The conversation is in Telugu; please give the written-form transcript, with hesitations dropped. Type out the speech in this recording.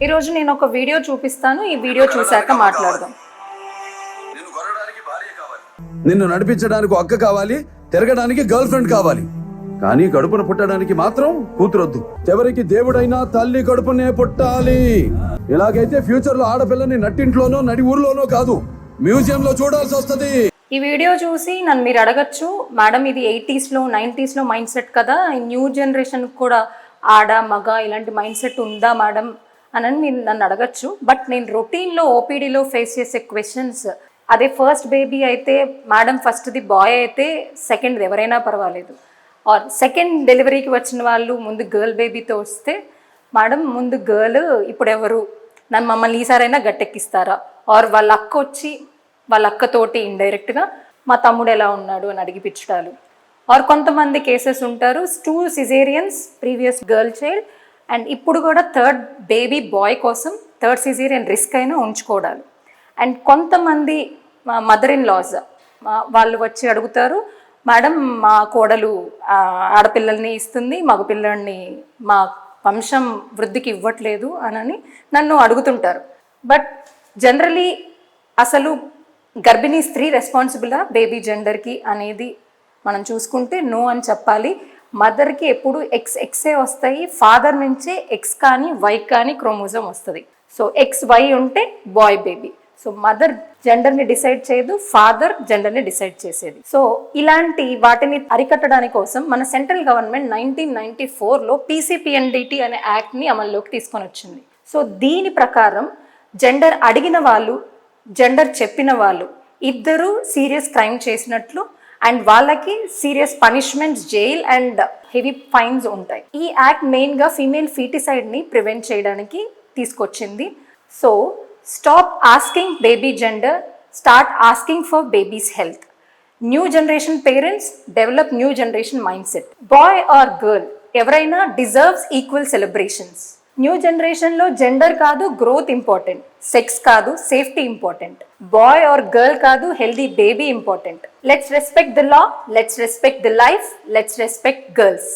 ఈ రోజు నేను ఒక వీడియో చూపిస్తాను. ఈ వీడియో చూశాక మాట్లాడదాం. నిన్ను నడిపించడానికి అక్క కావాలి, తిరగడానికి గర్ల్ ఫ్రెండ్ కావాలి, కానీ కడుపున పుట్టడానికి మాత్రం కూతురొద్దు. ఎవరికి దేవుడైనా తల్లి కడుపునే పుట్టాలి. ఇలాగైతే ఫ్యూచర్ లో ఆడపిల్లని నట్టింట్లోనో నడి ఊర్లోనో కాదు, మ్యూజియం లో చూడాల్సి వస్తుంది. ఈ వీడియో చూసి నన్ను మీరు అడగచ్చు, మేడం ఇది 80s లో 90s లో మైండ్ సెట్ కదా, న్యూ జనరేషన్ కూడా ఆడ మగ ఇలాంటి మైండ్ సెట్ ఉందా మేడం అని మీరు నన్ను అడగచ్చు. బట్ నేను రొటీన్లో ఓపీడీలో ఫేస్ చేసే క్వశ్చన్స్, అదే ఫస్ట్ బేబీ అయితే మేడం ఫస్ట్ది బాయ్ అయితే సెకండ్ది ఎవరైనా పర్వాలేదు, ఆర్ సెకండ్ డెలివరీకి వచ్చిన వాళ్ళు ముందు గర్ల్ బేబీతో వస్తే మేడం ముందు గర్ల్ ఇప్పుడు ఎవరు నన్ను మమ్మల్ని ఈసారైనా గట్టెక్కిస్తారా, ఆర్ వాళ్ళ అక్క వచ్చి వాళ్ళ అక్కతోటి ఇండైరెక్ట్గా మా తమ్ముడు ఎలా ఉన్నాడు అని అడిగిపించడాలు, ఆర్ కొంతమంది కేసెస్ ఉంటారు 2 caesareans previous girl child and ఇప్పుడు కూడా థర్డ్ బేబీ బాయ్ కోసం థర్డ్ సిజేరియన్ రిస్క్ అయినా ఉంచుకోవడాలు. అండ్ కొంతమంది మదర్ ఇన్ లాస్ వాళ్ళు వచ్చి అడుగుతారు, మేడం మా కోడలు ఆడపిల్లల్ని ఇస్తుంది, మగపిల్లల్ని మా వంశం వృద్ధికి ఇవ్వట్లేదు అని నన్ను అడుగుతుంటారు. బట్ జనరలీ అసలు గర్భిణీ స్త్రీ రెస్పాన్సిబులా బేబీ జెండర్కి అనేది మనం చూసుకుంటే నో అని చెప్పాలి. మదర్కి ఎప్పుడు ఎక్సే వస్తాయి, ఫాదర్ నుంచే ఎక్స్ కానీ వై కానీ క్రోమోజోమ్ వస్తుంది. సో XY ఉంటే బాయ్ బేబీ. సో మదర్ జెండర్ని డిసైడ్ చేయదు, ఫాదర్ జెండర్ని డిసైడ్ చేసేది. సో ఇలాంటి వాటిని అరికట్టడానికి కోసం మన సెంట్రల్ గవర్నమెంట్ 1994లో PCPNDT అనే యాక్ట్ని అమల్లోకి తీసుకొని వచ్చింది. సో దీని ప్రకారం జెండర్ అడిగిన వాళ్ళు, జెండర్ చెప్పిన వాళ్ళు ఇద్దరు సీరియస్ క్రైమ్ చేసినట్లు అండ్ వాళ్ళకి serious punishments, jail and heavy fines ఉంటాయి. ఈ యాక్ట్ మెయిన్గా ఫీమేల్ ఫీటిసైడ్ని ప్రివెంట్ చేయడానికి తీసుకొచ్చింది. So stop asking baby gender, start asking for baby's health. New generation parents develop new generation mindset. Boy or girl ఎవరైనా డిజర్వ్స్ ఈక్వల్ సెలబ్రేషన్స్. న్యూ జనరేషన్లో జెండర్ కాదు గ్రోత్ ఇంపార్టెంట్, సెక్స్ కాదు safety important, boy or girl కాదు healthy baby important. Let's respect the law, let's respect the life, let's respect girls.